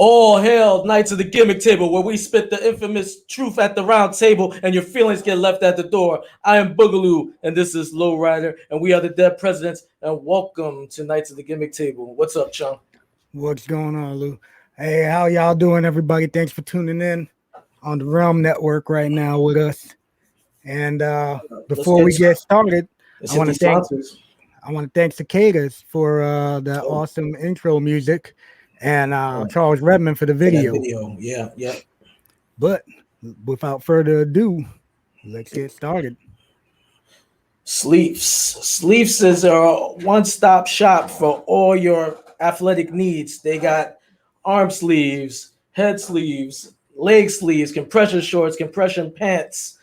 All hail, Knights of the Gimmick Table, where we spit the infamous truth at the round table and your feelings get left at the door. I am Boogaloo, and this is LowRyda, and we are the Dead Presidents, and welcome to Knights of the Gimmick Table. What's up, Chung? What's going on, Lou? Hey, how y'all doing, everybody? Thanks for tuning in on the Realm Network right now with us. And before we get started, I want to thank Cicadas for that awesome intro music. And Charles Redmond for the video. Yeah. But without further ado, let's get started. Sleeves is a one-stop shop for all your athletic needs. They got arm sleeves, head sleeves, leg sleeves, compression shorts, compression pants,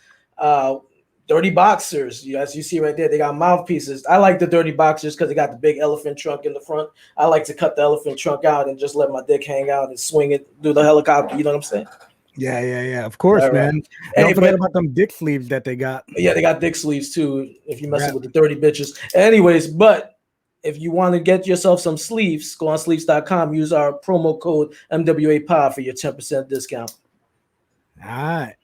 dirty boxers. As you see right there, they got mouthpieces. I like the dirty boxers because they got the big elephant trunk in the front. I like to cut the elephant trunk out and just let my dick hang out and swing it, do the helicopter. You know what I'm saying? Yeah. Of course, all man. Right. Don't forget about them dick sleeves that they got. Yeah, they got dick sleeves too. If you're messing with the dirty bitches. Anyways, but if you want to get yourself some sleeves, go on sleeves.com. Use our promo code MWA Pod for your 10% discount. All right.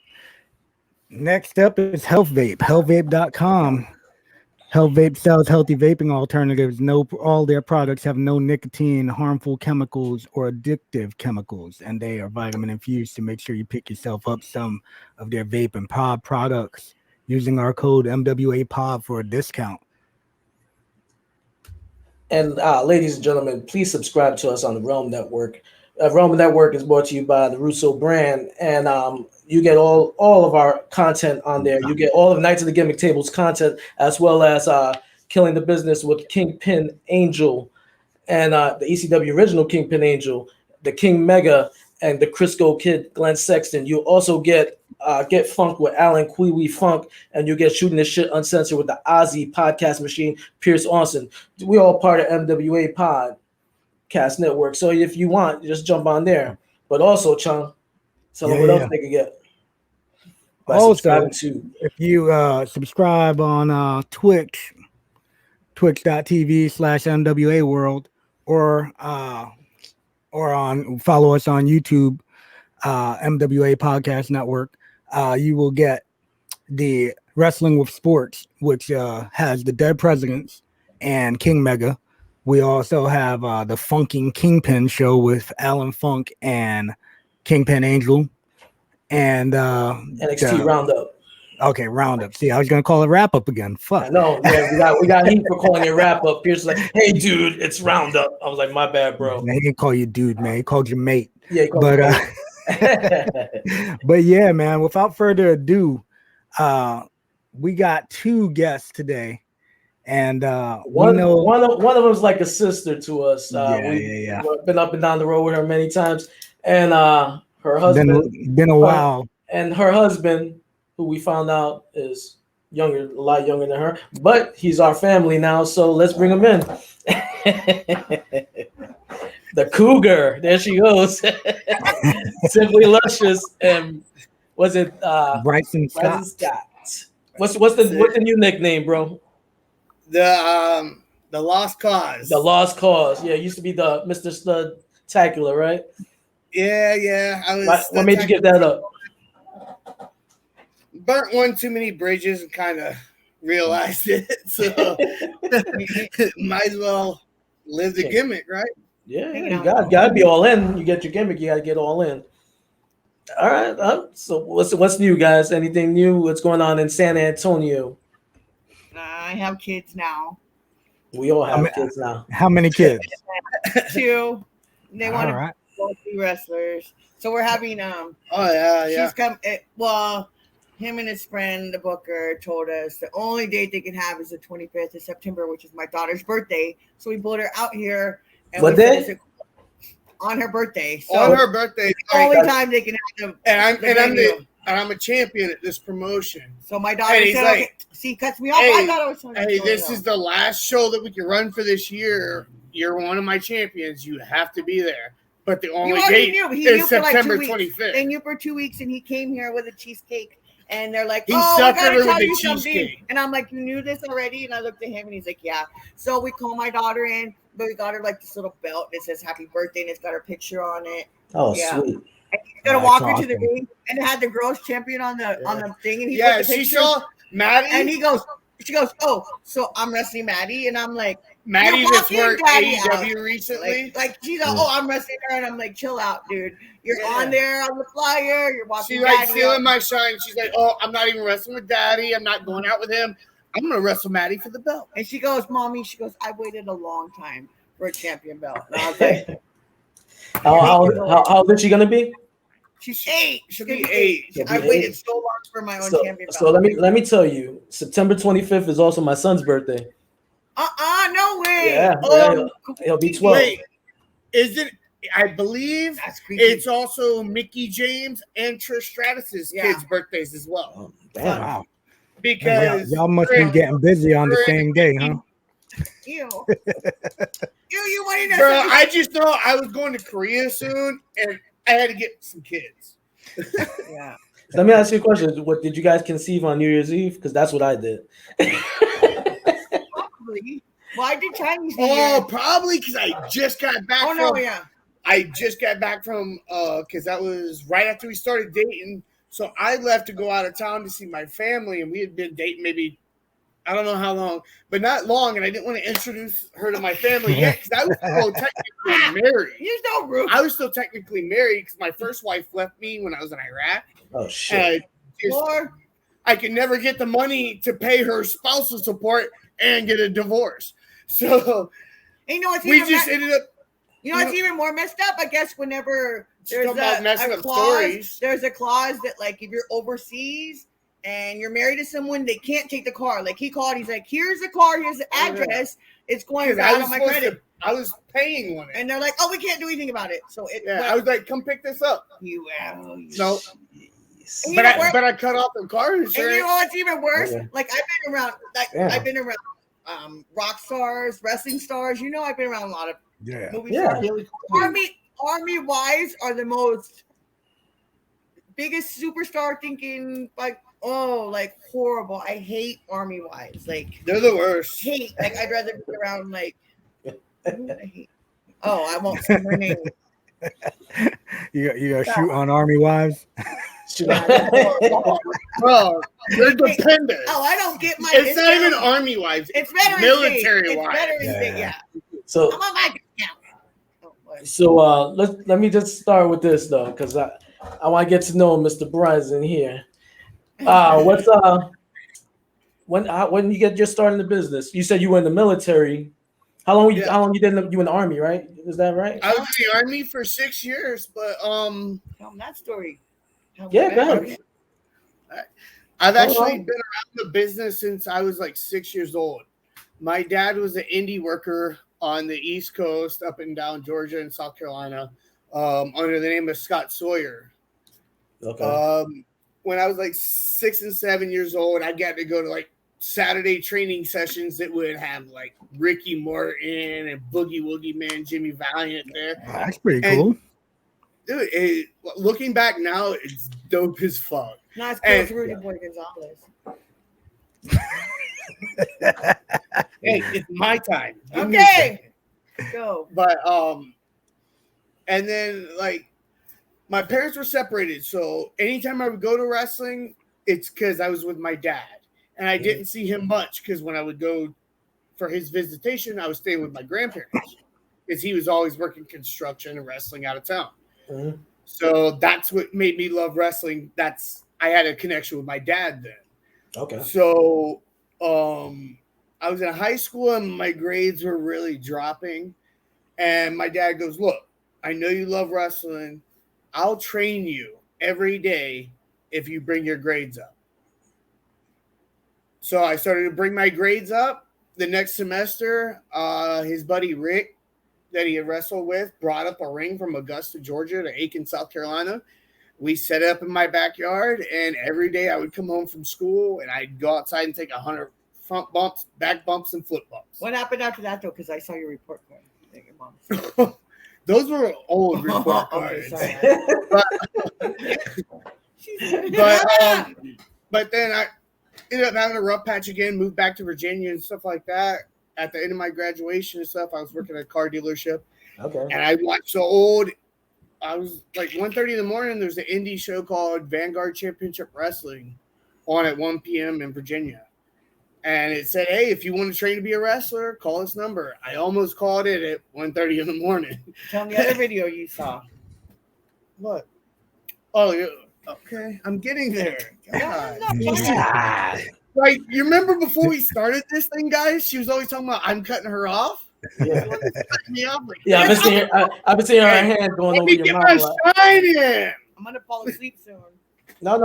Next up is Health Vape, healthvape.com. Health Vape sells healthy vaping alternatives. All their products have no nicotine, harmful chemicals, or addictive chemicals, and they are vitamin infused to make sure you pick yourself up some of their vape and pod products using our code MWA Pod for a discount. And ladies and gentlemen, please subscribe to us on the Realm Network. Realm Network is brought to you by the Russo brand, and you get all of our content on there. You get all of Knights of the Gimmick Tables content, as well as Killing the Business with Kingpin Angel, and the ECW original Kingpin Angel, the King Mega, and the Crisco Kid Glenn Sexton. You also get Funk with Alan Kwee Funk, and you get Shooting This Shit Uncensored with the Ozzy Podcast Machine, Pierce Austin. We all part of MWA Podcast Network. So if you want, just jump on there. But also, Chung, tell them what else they can get. Also, if you subscribe on Twitch, twitch.tv/MWA World, or follow us on YouTube, MWA Podcast Network, you will get the Wrestling with Sports, which has the Dead Presidents and King Mega. We also have the Funking Kingpin show with Alan Funk and Kingpin Angel, and NXT Roundup. Okay, Roundup. See, I was gonna call it Wrap Up again. Fuck. I know. Yeah, we got heat for calling it Wrap Up. Pierce like, hey, dude, it's Roundup. I was like, my bad, bro. Man, he didn't call you dude, man. He called you mate. Yeah, but yeah, man. Without further ado, we got two guests today. And one of them's like a sister to us. We've been up and down the road with her many times, and her husband been a while. And her husband, who we found out is a lot younger than her, but he's our family now. So let's bring him in. The Cougar, there she goes. Simply Luscious, and was it Brysin Scott? What's the new nickname, bro? The Lost Cause. The Lost Cause. Yeah, it used to be the Mr. Studtacular, right? Yeah. What made you give that up? Burnt one too many bridges and kind of realized it. So might as well live the gimmick, right? Yeah, you gotta be all in. You get your gimmick, you gotta get all in. All right. So what's new, guys? Anything new? What's going on in San Antonio? I have kids now. We all have kids now. How many kids? 2. They want to be wrestlers. So we're having She's come. Him and his friend, the booker, told us the only date they can have is the 25th of September, which is my daughter's birthday. So we pulled her out here. And what day? On her birthday. So on her birthday. The only time they can have them. And I'm a champion at this promotion. So my daughter said, like, okay. He cuts me off. I thought I was trying to this is the last show that we can run for this year. You're one of my champions. You have to be there. But the only date is September 25th. They knew for 2 weeks, and he came here with a cheesecake And they're like, He "Oh, I suckered gotta her with tell the you something." cheesecake. And I'm like, "You knew this already?" And I looked at him, and he's like, "Yeah." So we call my daughter in, but we got her like this little belt that says "Happy Birthday" and it's got her picture on it. Oh, Yeah. sweet. And he's gonna That's walk her to the awesome. ring, and it had the girls champion on the thing, and he Yeah, put the she picture, saw Maddie. and she goes, "Oh, so I'm wrestling Maddie," and I'm like, Maddie "You're just walking worked Daddy AEW out." recently. Like she's like, "Oh, I'm wrestling her," and I'm like, "Chill out, dude. You're on there on the flyer. You're walking." She's like Daddy stealing out. my shine. She's like, "Oh, I'm not even wrestling with Daddy. I'm not going out with him. I'm gonna wrestle Maddie for the belt." And she goes, "Mommy," she goes, "I waited a long time for a champion belt." And I was like, How old is she gonna be? "She's 8. She'll be 8. She'll be I waited 8. so long for my own So, champion belt." so let me tell you, September 25th is also my son's birthday. No way. Yeah, he'll be 12. Wait, is it? I believe That's creepy. it's also Mickey James and Trish Stratus's kids' birthdays as well. Oh, damn. Wow. Because Y'all must be getting busy on the same day, huh? Ew. You wanted to Bro, I just know I was going to Korea soon, and I had to get some kids. Yeah. Let me ask you a question. What did you guys conceive on New Year's Eve? Because that's what I did. Probably. Why did Chinese New Oh, Year? probably because I just got back. Oh no, yeah. I just got back from because that was right after we started dating. So I left to go out of town to see my family, and we had been dating maybe I don't know how long, but not long. And I didn't want to introduce her to my family yet because I was still technically married. You're so rude. I was still technically married because my first wife left me when I was in Iraq. Oh shit! I could never get the money to pay her spousal support and get a divorce. So and you know what's we just ended up. You know what's even more messed up? I guess whenever there's a clause, there's a clause that like if you're overseas and you're married to someone, they can't take the car. Like he called, he's like, "Here's the car, here's the address. It's going out on my credit." I was paying on it, and they're like, "Oh, we can't do anything about it." So I was like, "Come pick this up." No. But I cut off the car insurance. And you know what's even worse? Like I've been around rock stars, wrestling stars. You know, I've been around a lot of movie stars. Really cool. Army wives are the most biggest superstar thinking like horrible. I hate army wives. Like they're the worst. Like I'd rather be around like I won't say her name. You gotta shoot on army wives. Bro, they're dependent. Oh, I don't get my. It's not even army wives. It's Veterans military Day. wives. It's Veterans Day. Yeah. So I'm on my account. let me just start with this though, because I want to get to know Mr. Brysin here. What's when you get just starting the business? You said you were in the military. How long you did you in the army, right? Is that right? I was in the army for 6 years, but tell me that story. Yeah, go ahead. I've actually been around the business since I was like 6 years old. My dad was an indie worker on the East Coast, up and down Georgia and South Carolina, under the name of Scott Sawyer. Okay. When I was like 6 and 7 years old, I got to go to like Saturday training sessions that would have like Ricky Morton and Boogie Woogie Man, Jimmy Valiant there. That's pretty cool. Dude, looking back now, it's dope as fuck. No, it's cool. It's Rudy Boy Gonzalez. Hey, it's my time. Okay. Go. But and then like my parents were separated, so anytime I would go to wrestling, it's because I was with my dad, and I didn't see him much because when I would go for his visitation, I was staying with my grandparents because he was always working construction and wrestling out of town. Mm-hmm. So that's what made me love wrestling. I had a connection with my dad then. Okay. So I was in high school and my grades were really dropping. And my dad goes, "Look, I know you love wrestling. I'll train you every day if you bring your grades up." So I started to bring my grades up. The next semester, his buddy Rick, that he had wrestled with, brought up a ring from Augusta, Georgia to Aiken, South Carolina. We set it up in my backyard, and every day I would come home from school and I'd go outside and take 100 front bumps, back bumps, and flip bumps. What happened after that though? Because I saw your report card. Your mom. Those were old report cards. Okay, but but then I ended up having a rough patch again, moved back to Virginia and stuff like that. At the end of my graduation and stuff, I was working at a car dealership. Okay. And I watched the old, I was like 1:30 in the morning. There's an indie show called Vanguard Championship Wrestling on at 1 p.m. in Virginia. And it said, hey, if you want to train to be a wrestler, call this number. I almost called it at 1:30 in the morning. Tell me the other video you saw. What? Oh, yeah. Okay. I'm getting there. God. Like, you remember before we started this thing, guys? She was always talking about I'm cutting her off. Yeah. Me off. Like, Yeah, I've been seeing her hand going over your mouth. Shine in. I'm gonna fall asleep soon. No,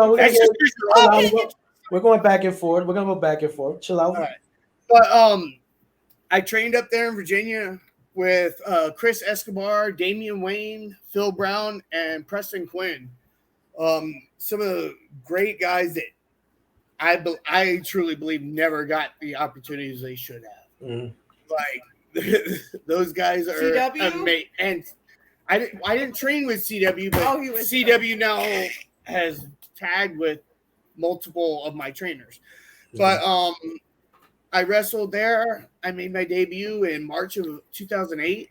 we're going back and forth. We're gonna go back and forth. Chill out. All right. But I trained up there in Virginia with Chris Escobar, Damian Wayne, Phil Brown, and Preston Quinn. Some of the great guys that I truly believe never got the opportunities they should have. Mm-hmm. Like those guys are amazing. And I didn't train with CW, but CW now has tagged with multiple of my trainers. Mm-hmm. But I wrestled there. I made my debut in March of 2008,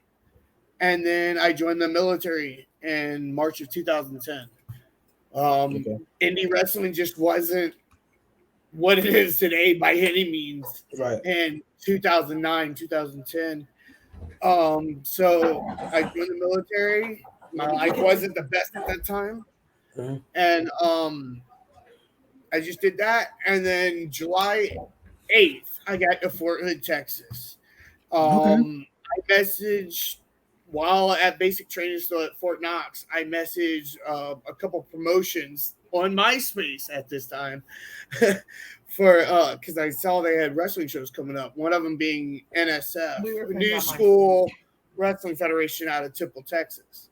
and then I joined the military in March of 2010. Indie wrestling just wasn't what it is today by any means. Right. In 2009, 2010. So I joined the military. My life wasn't the best at that time. Mm-hmm. And I just did that. And then July 8th, I got to Fort Hood, Texas. I messaged while at basic training still at Fort Knox. I messaged a couple promotions on MySpace at this time for because I saw they had wrestling shows coming up. One of them being NSF, New School Wrestling Federation out of Temple, Texas,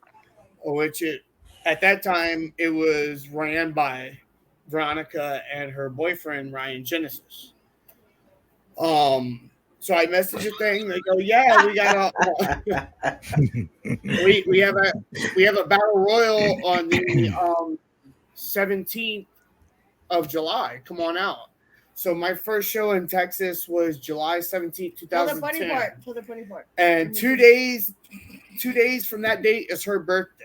which at that time it was ran by Veronica and her boyfriend Ryan Genesis. So I messaged a thing. They go, yeah, we got we have a battle royal on the 17th of July. Come on out. So my first show in Texas was July 17th, 2010. Tell the funny part. And 2 days from that date is her birthday.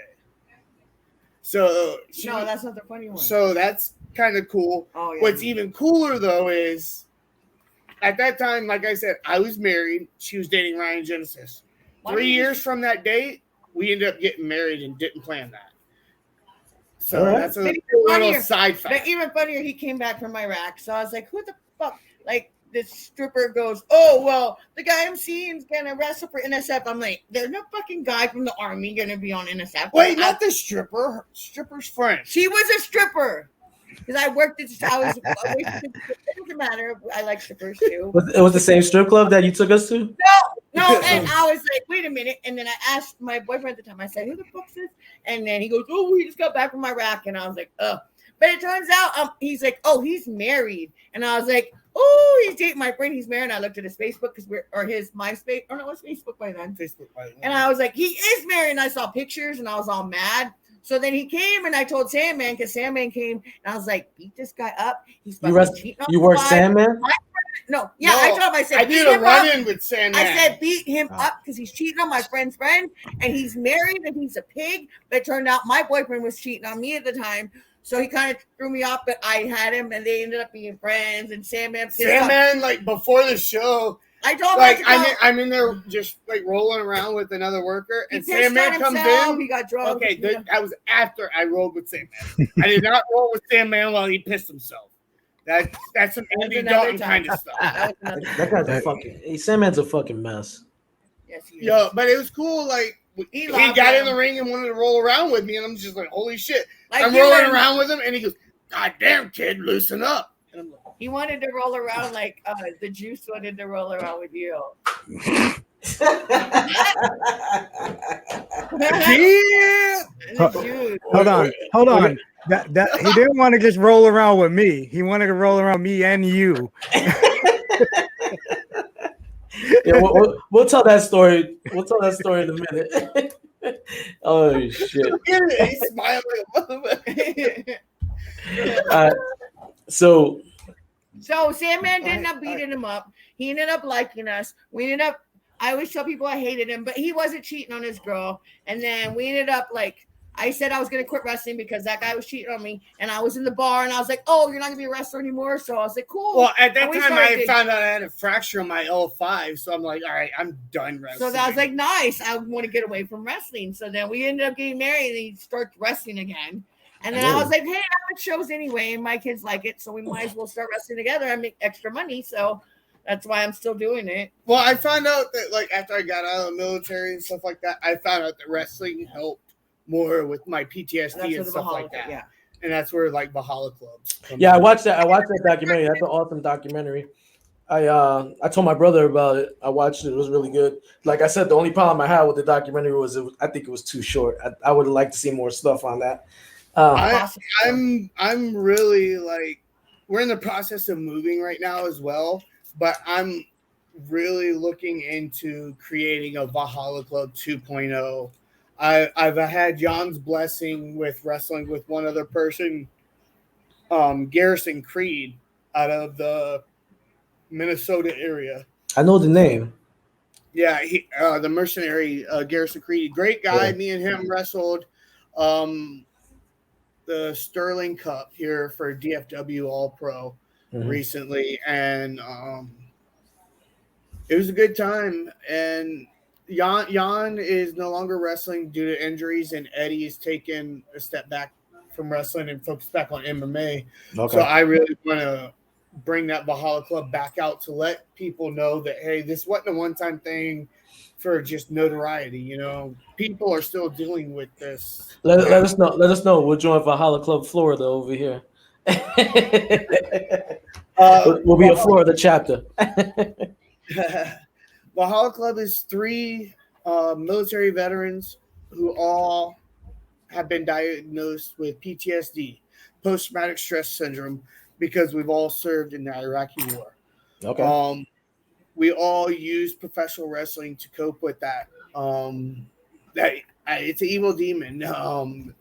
So no, that's not the funny one. So that's kind of cool. Oh, yeah. What's even cooler though is at that time, like I said, I was married. She was dating Ryan Genesis. 3 years from that date, we ended up getting married and didn't plan that. So that's a little side fact. But even funnier, he came back from Iraq. So I was like, who the fuck? Like, this stripper goes, oh, well, the guy I'm seeing is going to wrestle for NSF. I'm like, there's no fucking guy from the Army going to be on NSF. Wait, not the stripper. Her stripper's friend. She was a stripper. Because I worked at, it doesn't matter. I like strippers too. It was the same strip club that you took us to? No. And I was like, wait a minute. And then I asked my boyfriend at the time, I said, who the fuck's this? And then he goes, oh, we just got back from Iraq. And I was like, oh. But it turns out he's like, oh, he's married. And I was like, oh, he's dating my friend. He's married. And I looked at his Facebook or his MySpace. Oh, no, it's Facebook by then. And I was like, he is married. And I saw pictures and I was all mad. So then he came and I told Sandman because Sandman came and I was like, beat this guy up. He's cheating on you work Sandman? No, I told him, I said, I did a run-in with Sandman. I said, beat him up because he's cheating on my friend's friend and he's married and he's a pig. But it turned out my boyfriend was cheating on me at the time. So he kind of threw me off, but I had him and they ended up being friends. And Sandman, like before the show, I told him, I'm in there just like rolling around with another worker, and Sandman comes in. He got drunk. Okay, that was after I rolled with Sandman. I did not roll with Sandman while he pissed himself. That's some Andy Dalton kind of stuff. That guy's a fucking. Sandman's a fucking mess. Yes, he is. Yo, but it was cool. Like he got in the ring and wanted to roll around with me, and I'm just like, holy shit! Like, I'm rolling around with him, and he goes, "God damn, kid, loosen up." And I'm like, he wanted to roll around like the Juice wanted to roll around with you. Hold on. That he didn't want to just roll around with me. He wanted to roll around me and you. Yeah, we'll tell that story. We'll tell that story in a minute. Oh shit! He's smiling. So Sandman ended up beating him up. He ended up liking us. I always tell people I hated him, but he wasn't cheating on his girl. And then we ended up I said I was going to quit wrestling because that guy was cheating on me. And I was in the bar and I was like, oh, you're not going to be a wrestler anymore. So I was like, cool. Well, at that time, I found out I had a fracture on my L5. So I'm like, all right, I'm done wrestling. So that was like, nice. I want to get away from wrestling. So then we ended up getting married and he started wrestling again. And then I was like, hey, I'm at shows anyway. And my kids like it. So we might as well start wrestling together and make extra money. So that's why I'm still doing it. Well, I found out that after I got out of the military and stuff like that, I found out that wrestling helped more with my PTSD and stuff like that. Yeah. And that's where Valhalla clubs. I watched that documentary. That's an awesome documentary. I told my brother about it. I watched it. It was really good. Like I said, the only problem I had with the documentary was I think it was too short. I would have liked to see more stuff on that. I'm really we're in the process of moving right now as well, but I'm really looking into creating a Valhalla Club 2.0. I've had Jan's blessing with wrestling with one other person, Garrison Creed, out of the Minnesota area. I know the name. Yeah, he, the mercenary Garrison Creed, great guy. Yeah. Me and him wrestled the Sterling Cup here for DFW All Pro recently, and it was a good time. And Jan is no longer wrestling due to injuries, and Eddie is taking a step back from wrestling and focus back on MMA. Okay. So I really want to bring that Valhalla Club back out to let people know that, hey, this wasn't a one-time thing for just notoriety. People are still dealing with this. Let us know. Let us know. We'll join Valhalla Club Florida over here. We'll be a Florida chapter. Valhalla Club is 3 military veterans who all have been diagnosed with PTSD, post-traumatic stress syndrome, because we've all served in the Iraqi war. Okay. We all use professional wrestling to cope with that. It's an evil demon.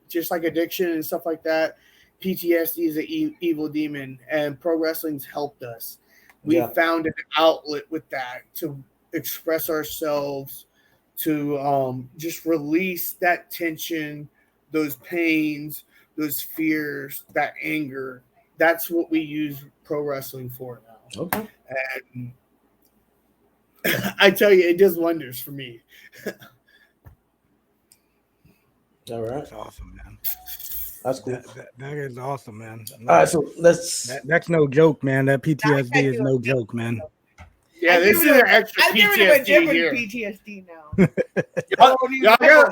Just like addiction and stuff like that, PTSD is an evil demon, and pro wrestling's helped us. We found an outlet with that to express ourselves, to just release that tension, those pains, those fears, that anger. That's what we use pro wrestling for now. Okay. And I tell you, it does wonders for me. All right. That's awesome, man. That's cool. That is awesome, man. All right, so that's no joke, man. That PTSD is no joke, man. Yeah, this is an extra PTSD here. PTSD now.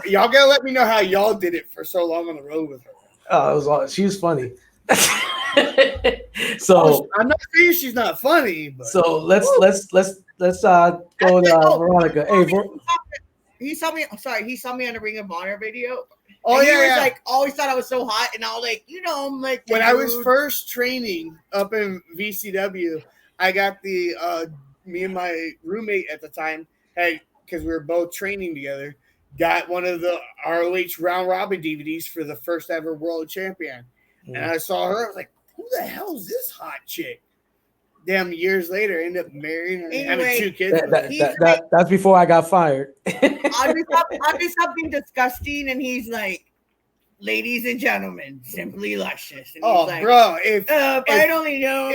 y'all gotta let me know how y'all did it for so long on the road with her. Oh, she was funny. So I'm not saying she's not funny, but so let's go to Veronica. Hey, he saw me. Sorry, he saw me on the Ring of Honor video. Oh, and he was always thought I was so hot, and I was like, I'm like. When I was first training up in VCW, I got me and my roommate at the time because we were both training together, got one of the ROH Round Robin DVDs for the first ever world champion. And I saw her. I was like, who the hell is this hot chick? Damn, years later, ended up marrying her and having 2 kids. That's before I got fired. I'll do something disgusting, and he's like, ladies and gentlemen, Simply Luscious. And he's like, bro, if I only know.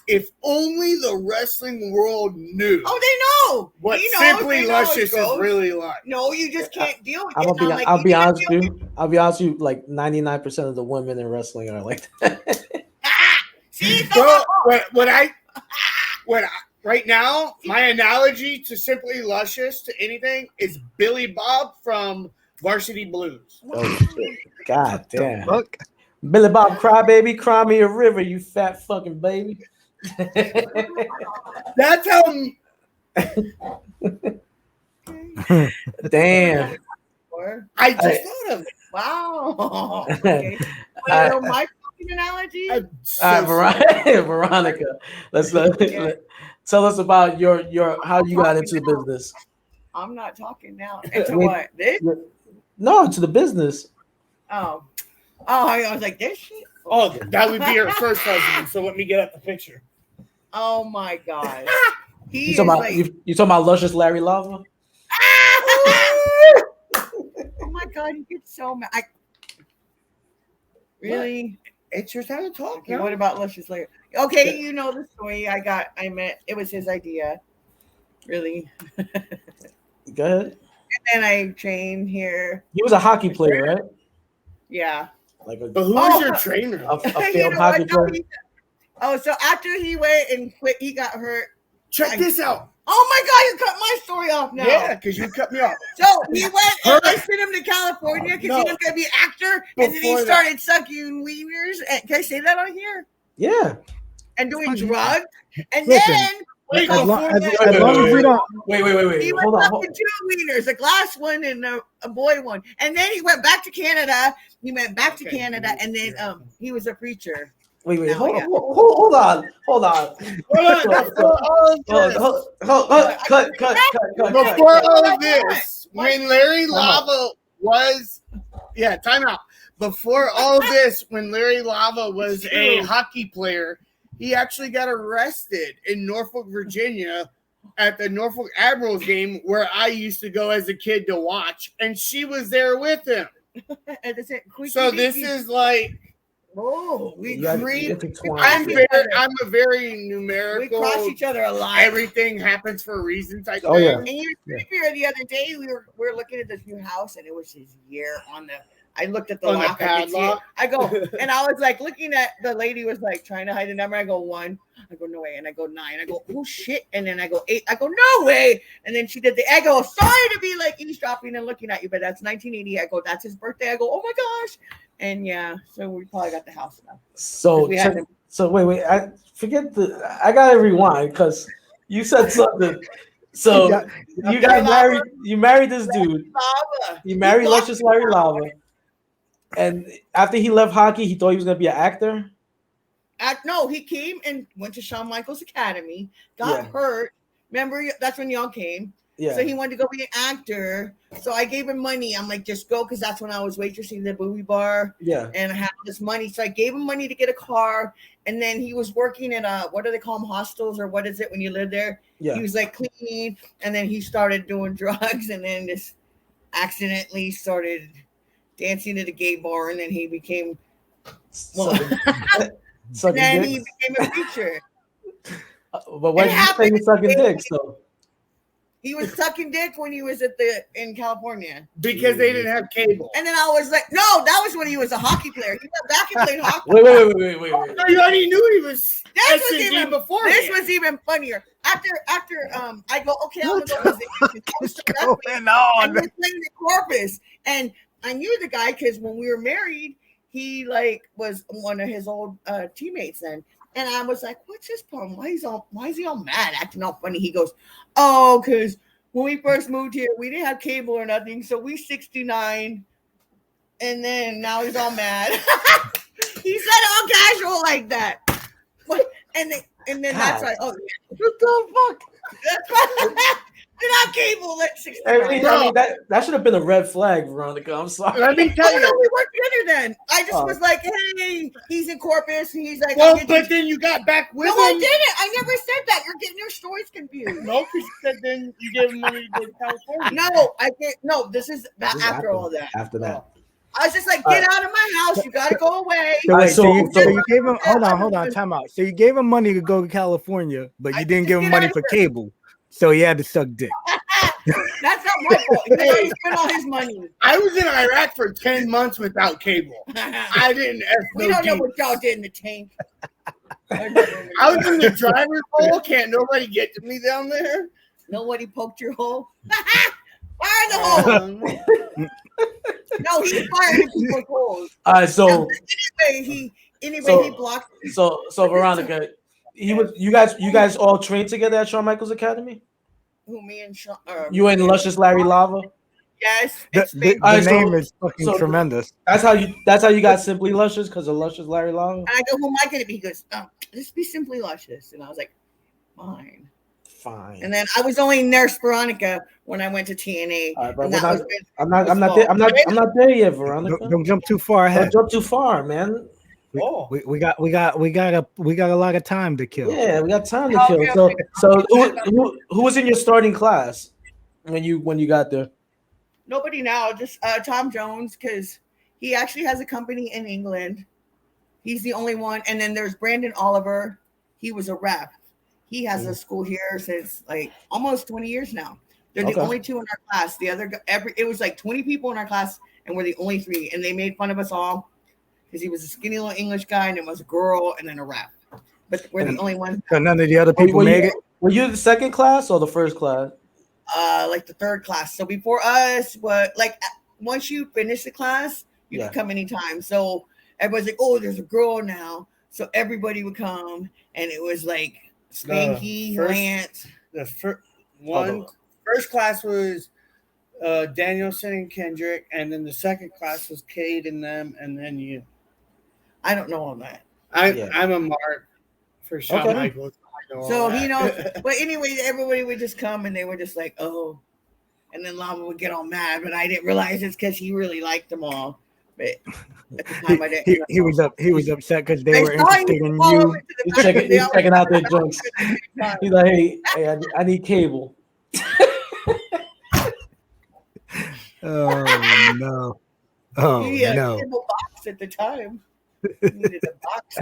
If only the wrestling world knew. Oh, they know what Simply Luscious is really like. No, you just can't deal with it. I'll be honest with you. I'll be honest with you. Like 99% of the women in wrestling are like that. See, bro, right now, my analogy to Simply Luscious to anything is Billy Bob from Varsity Blues. Oh shit! God damn! Billy Bob, cry baby, cry me a river, you fat fucking baby. That's how. Damn! I just thought of it. Wow. Okay. My fucking analogy. Veronica, let's tell us about your how you got into the business. I'm not talking now. Into what? This? No, to the business. Oh, I was like, this shit. Oh, that would be her first husband. So let me get up the picture. Oh my god. You talking about you talking about Luscious Larry Lava? Oh my god, he gets so mad. Really? It's your time to talk. Okay, what about Luscious Larry? Okay, you know the story. I met it was his idea. Really. Go ahead. And then I trained here. He was a hockey player, right? Yeah. Like but who was your trainer? A failed hockey player. So after he went and quit, he got hurt. Check this out. Oh my god, you cut my story off now. Yeah, because you cut me off. So he went and I sent him to California because he was gonna be an actor, and then he started sucking wieners. Can I say that on here? Yeah. And doing drugs. And Listen, then as long as we don't wait. He Hold was on. sucking two wieners, a glass one and a boy one. And then he went back to Canada. He went back to Canada, and then he was a preacher. Wait, No, hold yeah. on. Cut. Before all of this, when Larry Lava was, time out. Before all of this, when Larry Lava was a hockey player, he actually got arrested in Norfolk, Virginia at the Norfolk Admirals game where I used to go as a kid to watch, and she was there with him. So this is like, I'm a very numerical. We cross each other a lot. Everything happens for a reason type thing. Yeah. And you were here the other day. We were looking at this new house, and it was his year on the. I looked at the lock. I go, and I was like looking at the lady was like trying to hide the number. I go 1. I go no way, and I go 9. I go oh shit, and then I go 8. I go no way, and then she did the. I go sorry to be like eavesdropping and looking at you, but that's 1980. I go that's his birthday. I go oh my gosh, and yeah, so we probably got the house now. So wait. I forget I gotta rewind because you said something. So you got married. You married this dude. You married Luscious Larry Lava. And after he left hockey, he thought he was going to be an actor? No, he came and went to Shawn Michaels Academy, got hurt. Remember, that's when y'all came. Yeah. So he wanted to go be an actor. So I gave him money. I'm like, just go, because that's when I was waitressing the Booby Bar. Yeah. And I had this money. So I gave him money to get a car. And then he was working in what do they call them, hostels, or what is it when you live there? Yeah. He was like cleaning. And then he started doing drugs. And then just accidentally started dancing at a gay bar, and then he became and then he became a preacher. But why did you say he sucking dick? So he was sucking dick when he was in California because they didn't have cable. And then I was like, no, that was when he was a hockey player. He went back and played hockey. Wait. No, you already knew he was. This was even funnier. After I go, okay, I'm gonna go visit. What's going on? I was playing the Corpus, and I knew the guy because when we were married, he was one of his old teammates then. And I was like, what's his problem? Why is he all mad, acting all funny? He goes, oh, because when we first moved here, we didn't have cable or nothing. So we 69. And then now he's all mad. He said it all casual like that. And then that's like, oh, what the fuck? You're not cable at 69. I mean, that should have been a red flag, Veronica. I'm sorry. Let me tell you. No, we worked together then. I just was like, hey, he's in Corpus. And he's like, well, but then you got back with him. No, I didn't. I never said that. You're getting your stories confused. No, because you said then you gave him money to go to California. No, I didn't. No, this is after all that. After that. I was just like, get out of my house. You got to go away. So you gave him, hold on, time out. So you gave him money to go to California, but you didn't give him money for cable. So he had to suck dick. That's not my fault. He spent all his money. I was in Iraq for 10 months without cable. I didn't. We don't know what y'all did in the tank. I was in the driver's hole. Can't nobody get to me down there? Nobody poked your hole? Fire the hole. No, he fired people's holes. All right, so he blocked. So Veronica, you guys all trained together at Shawn Michaels Academy? Who, me and Shawn? You and Luscious Larry Lava? Yes. The name is fucking tremendous. That's how you got Simply Luscious, because of Luscious Larry Lava? And I go, who am I going to be? He goes, just be Simply Luscious. And I was like, fine. And then I was only Nurse Veronica when I went to TNA. I'm not there yet, Veronica. Don't jump too far ahead. Don't jump too far, man. We got a lot of time to kill. Yeah, we got time to kill. So who was in your starting class when you got there? Nobody now, just Tom Jones, because he actually has a company in England. He's the only one. And then there's Brandon Oliver. He was a rep. He has a school here since like almost 20 years now. They're the only two in our class. The other it was like 20 people in our class, and we're the only three. And they made fun of us all because he was a skinny little English guy, and it was a girl, and then a rep. But we're the only ones. So none of the other people made it. Were you the second class or the first class? Like the third class. So before us, once you finish the class, you could come anytime. So everybody's like, "Oh, there's a girl now." So everybody would come, and it was like Spanky, Lance. The first class was Danielson and Kendrick, and then the second class was Cade and them, and then you. I don't know all that. I'm a mark for Shawn Michaels. So he knows. But anyway, everybody would just come, and they were just like, "Oh," and then Lama would get all mad, but I didn't realize it's because he really liked them all. But at the time, I didn't. He was upset because they were interested in you. He's checking out their jokes. He's like, hey, I need cable. Oh no! Oh he had no! a cable box at the time. He needed a box.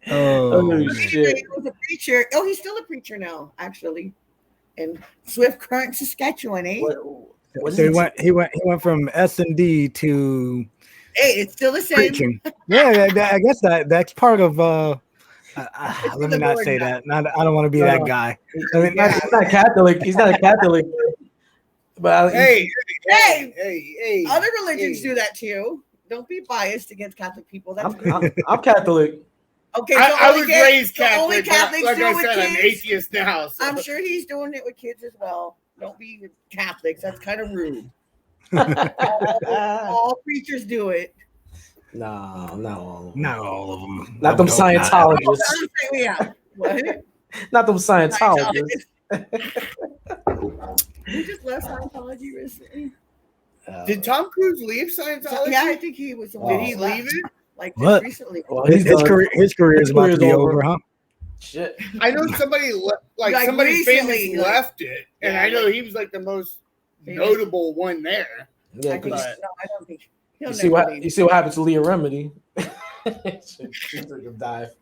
Oh shit! He was a preacher. Oh, he's still a preacher now, actually, in Swift Current, Saskatchewan. So he went from S&D to. Hey, it's still the same. Preaching. Yeah, I guess that's part of. Let me not say that. I don't want to be that guy. I mean, he's not Catholic. He's not a Catholic. But hey! Other religions do that too. Don't be biased against Catholic people. I'm Catholic. Okay, so I was raised Catholic. Only Catholics like do I it with said, kids. I'm atheist now. So. I'm sure he's doing it with kids as well. Don't be Catholics. That's kind of rude. all preachers do it. No, not all of them. Not all of them. Not them Scientologists. Yeah. What? Not them Scientologists. We just left Scientology recently. Did Tom Cruise leave Scientology? Yeah, I think he was. Did he leave it? Like recently. Well, his career is about to be over, huh? Shit. I know somebody somebody famous left it, and I know he was like the most notable one there. Yeah, I don't think. You see what happened to Leah Remedy? She took a dive.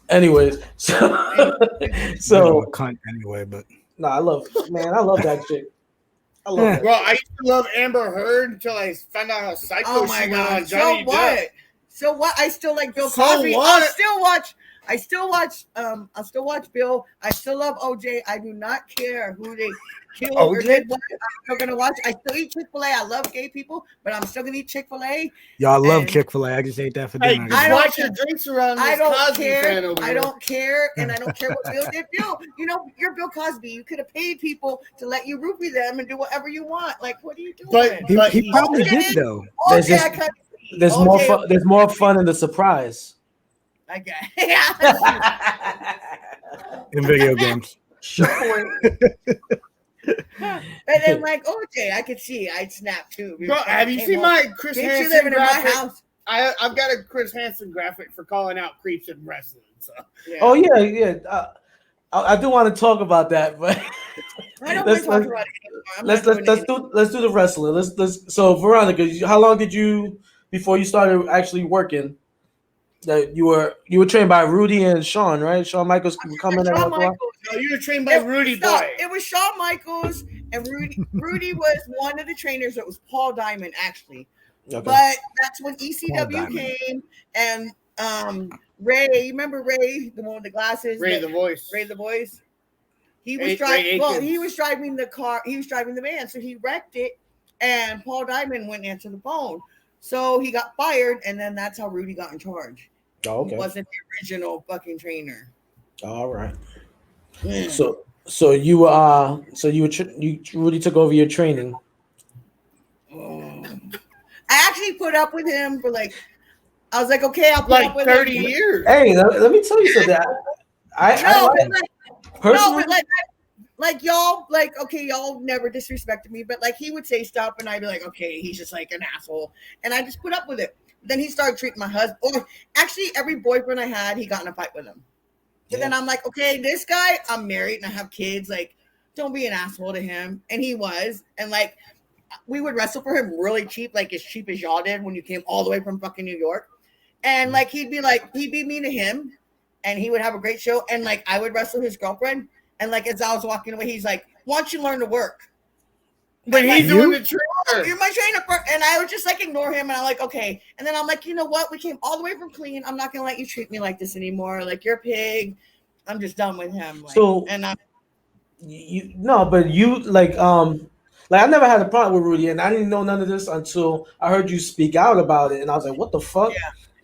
Anyways, so a cunt anyway, but no, I love that chick. I love that. Well, I used to love Amber Heard until I found out how psycho she went on Johnny Depp. So what? I still like Bill So Cosby. what? I still watch Bill. I still love OJ. I do not care who they killed or did what. I'm still gonna watch. I still eat Chick-fil-A. I love gay people, but I'm still gonna eat Chick-fil-A. Y'all love Chick-fil-A. I just ate that for dinner. I don't watch your drinks around. I don't care. I don't care, and I don't care what Bill did. Bill, you're Bill Cosby. You could have paid people to let you roofie them and do whatever you want. Like, what are you doing? But he probably did though. There's more fun. There's more fun in the surprise. I guess. In video games. And then like OJ, I could see I'd snap too. Bro, have you seen my Chris Hansen living graphic? In my house? I've got a Chris Hansen graphic for calling out creeps in wrestling. So. Yeah. Oh yeah. I do want to talk about that, but I don't want to talk about it. Let's do the wrestling. Let's. So Veronica, how long did you before you started actually working? That you were trained by Rudy and Shawn, right? Shawn Michaels coming in. No, you were trained by Rudy Boy. It was Shawn Michaels and Rudy. Rudy was one of the trainers. It was Paul Diamond actually, but that's when ECW came and Ray. You remember Ray, the one with the glasses? Ray the Voice. Ray the Voice. He was driving. Well, he was driving the car. He was driving the van, so he wrecked it, and Paul Diamond went and answered the phone. So he got fired, and then that's how Rudy got in charge. Oh, okay. He wasn't the original fucking trainer. All right. Yeah. So you Rudy took over your training. I actually put up with him for I was like, okay, I'll put up with 30 him. years. Hey, let me tell you something. Y'all never disrespected me, but he would say stuff and I'd be like, okay, he's just like an asshole. And I just put up with it. Then he started treating my husband, or actually every boyfriend I had, he got in a fight with him. And then I'm like, okay, this guy, I'm married and I have kids. Like, don't be an asshole to him. And he was. And like, we would wrestle for him really cheap, like as cheap as y'all did when you came all the way from fucking New York. And like, he'd be mean to him and he would have a great show. And like, I would wrestle his girlfriend. And like, as I was walking away, he's like, why don't you learn to work? But he's the one that trained her. You're my trainer. And I would just like ignore him. And I'm like, okay. And then I'm like, you know what? We came all the way from clean. I'm not going to let you treat me like this anymore. Like, you're a pig. I'm just done with him. Like, so, and I'm, but you like I never had a problem with Rudy, and I didn't know none of this until I heard you speak out about it, and I was like, what the fuck? Yeah.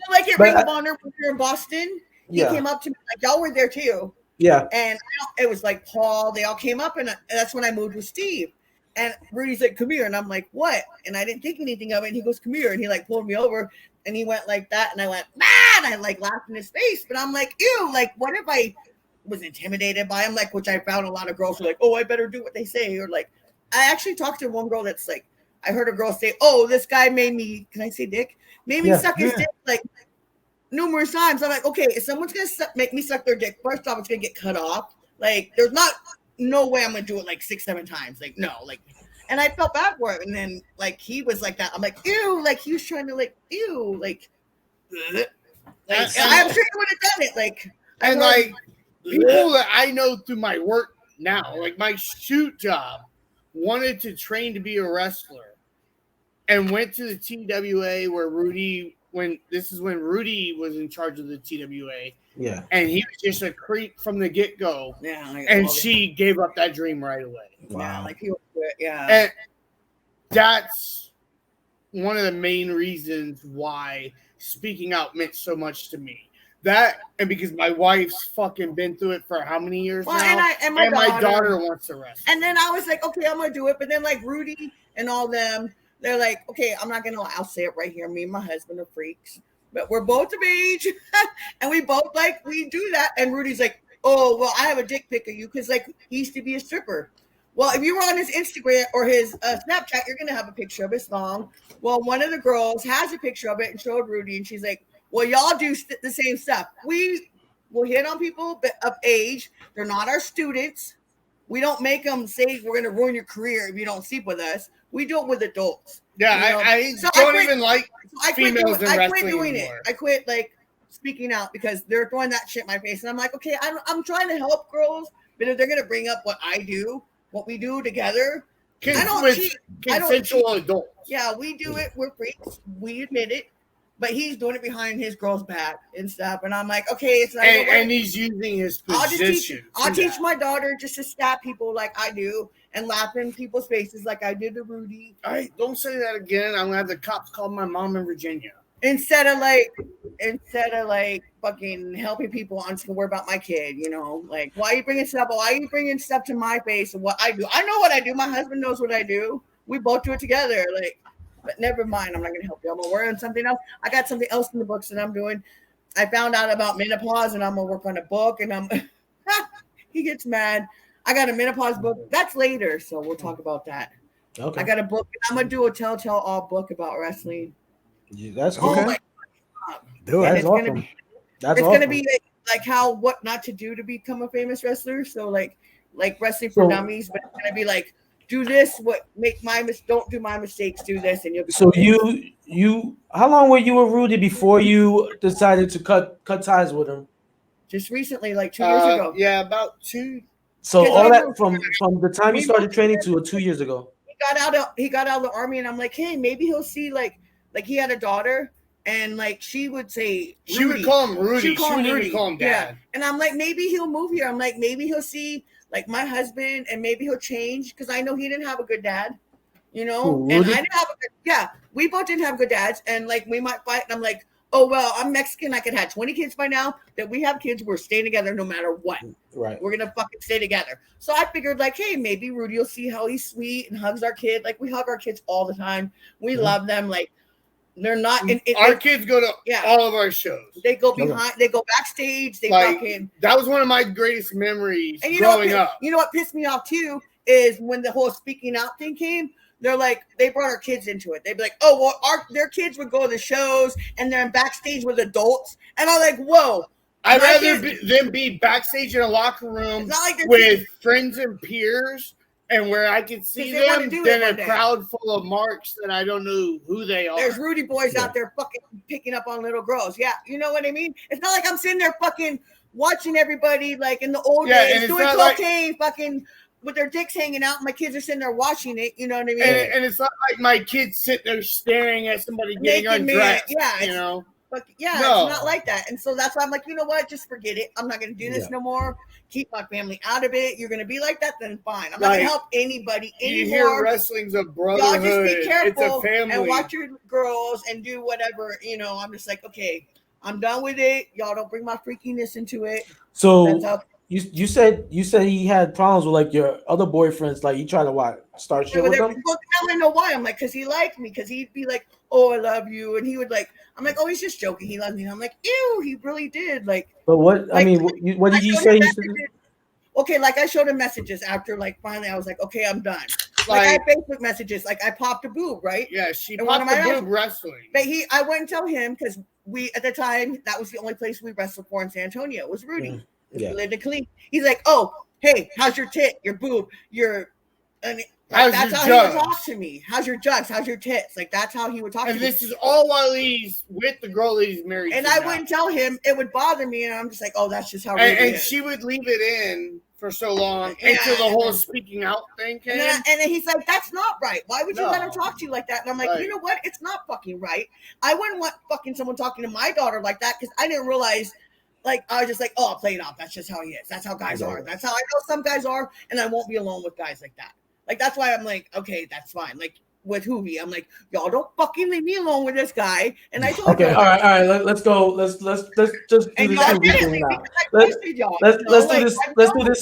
Like at Ring of Honor when we were in Boston, he came up to me, like, y'all were there too. Yeah. And it was like Paul, they all came up, and that's when I moved with Steve. And Rudy's like, come here. And I'm like, what? And I didn't think anything of it. And he goes, come here. And he like pulled me over and he went like that. And I went, man, I like laughed in his face. But I'm like, ew, like, what if I was intimidated by him? Like, which I found a lot of girls were like, oh, I better do what they say. Or like, I actually talked to one girl that's like, I heard a girl say, oh, this guy made me, can I say dick? Made me suck his dick like numerous times. I'm like, okay, if someone's going to make me suck their dick, first off, it's going to get cut off. Like, there's no way I'm gonna do it like 6-7 times. Like, no, like, and I felt bad for him. And then like he was like that. I'm like, ew, like he was trying to like, ew, like I'm sure he would have done it. Like, and like people that I know through my work now, like my shoot job, wanted to train to be a wrestler and went to the TWA where Rudy, when Rudy was in charge of the TWA. Yeah. And he was just a creep from the get-go. Yeah. Like, and she gave up that dream right away. Wow. Yeah, like he was, yeah. And that's one of the main reasons why speaking out meant so much to me. That, and because my wife's fucking been through it for how many years now? And my daughter wants to wrestle. And then I was like, okay, I'm gonna do it. But then like Rudy and all them, they're like, okay, I'm not gonna, I'll say it right here. Me and my husband are freaks. But we're both of age, and we both like, we do that. And Rudy's like, oh, well, I have a dick pic of you because like he used to be a stripper. Well, if you were on his Instagram or his Snapchat, you're gonna have a picture of his thong. Well, one of the girls has a picture of it and showed Rudy, and she's like, well, y'all do the same stuff. We will hit on people of age. They're not our students. We don't make them say we're gonna ruin your career if you don't sleep with us. We do it with adults. Yeah, I don't even like females in wrestling I quit doing anymore. it. I quit like speaking out because they're throwing that shit in my face, and I'm like, okay, I'm trying to help girls, but if they're gonna bring up what I do, what we do together, I don't cheat. Consensual adults. Yeah, we do it. We're freaks. We admit it. But he's doing it behind his girl's back and stuff, and I'm like, okay, it's not. And he's using his position. I'll teach my daughter just to stab people like I do and laugh in people's faces like I did to Rudy. All right, don't say that again. I'm gonna have the cops call my mom in Virginia. Instead of like fucking helping people, I'm just gonna worry about my kid. You know, like why are you bringing stuff? Why are you bringing stuff to my face and what I do? I know what I do. My husband knows what I do. We both do it together. Like. But never mind, I'm not going to help you. I'm going to work on something else. I got something else in the books that I'm doing. I found out about menopause, and I'm going to work on a book, and he gets mad. I got a menopause book. That's later, so we'll talk about that. Okay. I got a book, and I'm going to do a tell all book about wrestling. Yeah, that's cool. Okay. That's awesome. It's going to be like how, what not to do to become a famous wrestler. So like wrestling for dummies, but it's going to be like, do this, don't do my mistakes, do this, and you'll be. So you how long were you with Rudy before you decided to cut ties with him? Just recently, like 2 years ago. Yeah, about 2. So all that from the time you started training to 2 years ago. He got out of the army, and I'm like, hey, maybe he'll see like he had a daughter, and like she would say Rudy. She would call him Rudy. She would call him Dad. Yeah. And I'm like, maybe he'll move here. I'm like, maybe he'll see like my husband, and maybe he'll change because I know he didn't have a good dad, you know. And I didn't have we both didn't have good dads, and like we might fight. And I'm like, oh well, I'm Mexican. I could have 20 kids by now. That we have kids, we're staying together no matter what. Right. We're gonna fucking stay together. So I figured like, hey, maybe Rudy will see how he's sweet and hugs our kid. Like we hug our kids all the time. We love them. Like they're not. Our kids go to all of our shows. They go behind. They go backstage. They fucking. That was one of my greatest memories and growing up. You know what pissed me off too is when the whole speaking out thing came. they're like, they brought our kids into it. They'd be like, oh, well, their kids would go to the shows and they're backstage with adults. And I'm like, whoa. I'd rather them be backstage in a locker room with friends and peers and where I can see them than a crowd full of marks that I don't know who they are. There's Rudy boys out there fucking picking up on little girls. Yeah, you know what I mean? It's not like I'm sitting there fucking watching everybody like in the old days doing cocaine, fucking with their dicks hanging out. My kids are sitting there watching it. You know what I mean? And it's not like my kids sitting there staring at somebody getting undressed. Yeah, you know. But it's not like that. And so that's why I'm like, you know what? Just forget it. I'm not going to do this no more. Keep my family out of it. You're going to be like that, then fine. I'm not going to help anybody anymore. You hear wrestling's a brotherhood. Y'all just be careful it's a family. And watch your girls and do whatever. You know, I'm just like, okay, I'm done with it. Y'all don't bring my freakiness into it. So you said he had problems with like your other boyfriends. Like he tried to start shit with them? Well, I don't know why. I'm like, because he liked me. Because he'd be like, oh, I love you. And he would like, I'm like, oh, he's just joking. He loves me. And I'm like, ew, he really did. Like, but what, like, I mean, what did you say? Okay, like I showed him messages after, like, finally I was like, okay, I'm done. Like I had Facebook messages, like I popped a boob, right? Yeah, she popped a boob wrestling. But I wouldn't tell him because at the time, that was the only place we wrestled for in San Antonio, was Rudy. Yeah. We lived in Killeen. He's like, oh, hey, how's your tit, your boob, that's how he would talk to me. How's your jugs? How's your tits? Like, that's how he would talk to me. And this is all while he's with the girl that he's married and to. And I wouldn't tell him. It would bother me. And I'm just like, oh, that's just how and she would leave it in for so long until the whole speaking out thing came. And then he's like, that's not right. Why would you let him talk to you like that? And I'm like, you know what? It's not fucking right. I wouldn't want fucking someone talking to my daughter like that because I didn't realize. Like, I was just like, oh, I'll play it off. That's just how he is. That's how guys are. That's how I know some guys are. And I won't be alone with guys like that. Like, that's why I'm like, okay, that's fine. Like, with Hoovy, I'm like, y'all don't fucking leave me alone with this guy. And I told him. All right. Let's go. Let's just do this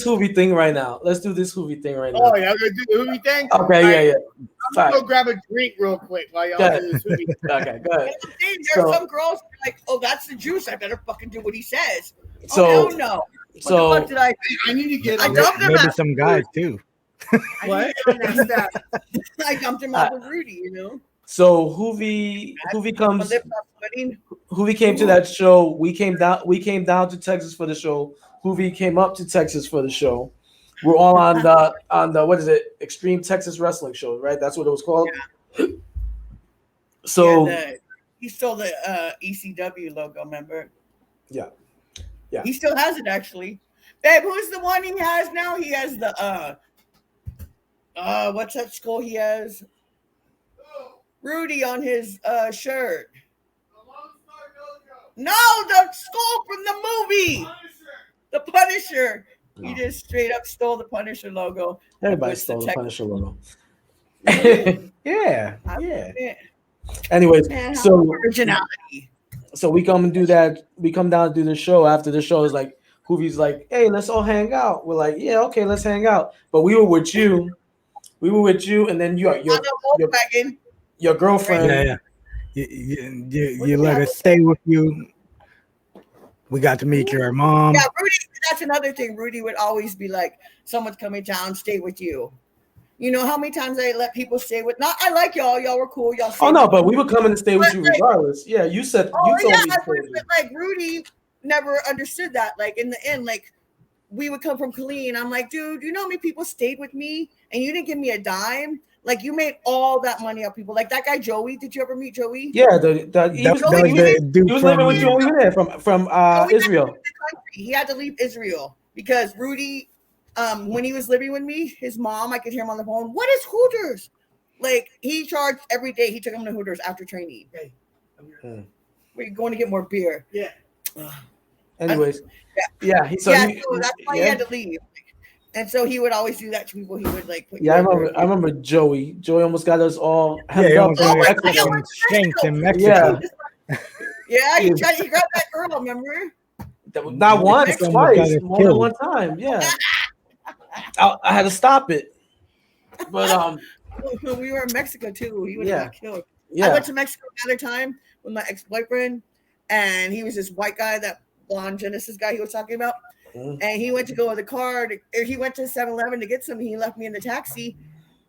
Hoovy thing now. Let's do this Hoovy thing right now. Oh, yeah, we're gonna do the Hoovy thing? Okay, yeah. I'm gonna go grab a drink real quick while y'all do this Hoovy. Okay, go ahead. There are some girls who are like, oh, that's the juice. I better fucking do what he says. So, no. So what the fuck did I do? I need to get maybe some guys too. What? I dumped him out with Rudy, you know. So Hoovy came to that show. We came down to Texas for the show. Hoovy came up to Texas for the show. We're all on the what is it? Extreme Texas Wrestling Show, right? That's what it was called. Yeah. So he stole the ECW logo, remember? Yeah. He still has it actually. Babe, who's the one he has now? He has the what's that skull he has? Rudy on his shirt. No, the skull from the movie. The Punisher. No. He just straight up stole the Punisher logo. Everybody stole the Punisher logo. Yeah. Anyways, so originality. So we come and do that. We come down to do the show. After the show is like, Hoovy's like, hey, let's all hang out. We're like, yeah, okay, let's hang out. But we were with you. And then your girlfriend. Yeah. You let us stay with you. We got to meet your mom. Yeah, Rudy, that's another thing. Rudy would always be like, someone's coming down, stay with you. You know how many times I let people stay with? Not, I like y'all. Y'all were cool. Y'all. Oh no, but we would come in and stay with you regardless. Yeah, you said. You told me. But like Rudy never understood that. Like in the end, like we would come from Killeen. I'm like, dude, you know how many people stayed with me and you didn't give me a dime? Like you made all that money off people. Like that guy Joey. Did you ever meet Joey? Yeah, he was living with you over there from Israel. He had to leave Israel because Rudy. When he was living with me, his mom, I could hear him on the phone. What is Hooters? Like he charged every day. He took him to Hooters after training. Hey, we're going to get more beer. Yeah. Anyways, so that's why he had to leave. And so he would always do that to people. He would like. I remember Joey. Joey almost got us all. In Mexico. Yeah, he grabbed that girl. Remember? Not once, twice, more than one time. Yeah. I had to stop it, but we were in Mexico too. He would have got killed. Yeah. I went to Mexico another time with my ex-boyfriend, and he was this white guy, that blonde Genesis guy he was talking about. And he went to go with a car. He went to 7-Eleven to get something. He left me in the taxi,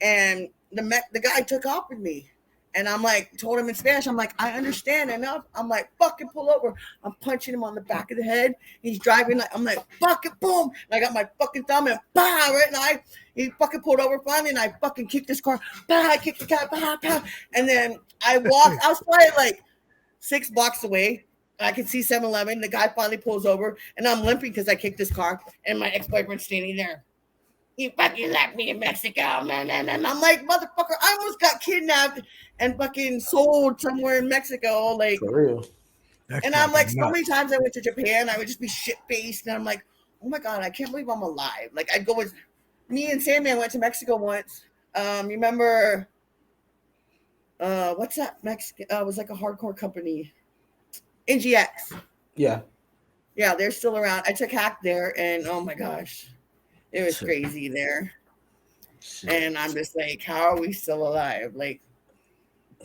and the guy took off with me. And I'm like, told him in Spanish, I'm like, I understand enough. I'm like, fucking pull over. I'm punching him on the back of the head. He's driving like, I'm like, fucking boom. And I got my fucking thumb and bah, right? And he fucking pulled over finally, and I fucking kicked his car. Bah, I kicked the car, bah, bah. And then I walked, I was probably like 6 blocks away. I could see 7-Eleven. The guy finally pulls over, and I'm limping because I kicked his car, and my ex-boyfriend's standing there. You fucking left me in Mexico, man. And I'm like, motherfucker, I almost got kidnapped and fucking sold somewhere in Mexico. Like, For real. and I'm like, so many times I went to Japan, I would just be shit-faced. And I'm like, oh my God, I can't believe I'm alive. Like, I'd go with me and Sandman went to Mexico once. You remember, what's that Mexican? It was like a hardcore company. NGX. Yeah. Yeah, they're still around. I took Hack there, and oh my gosh. It was crazy there. And I'm just like, how are we still alive? Like,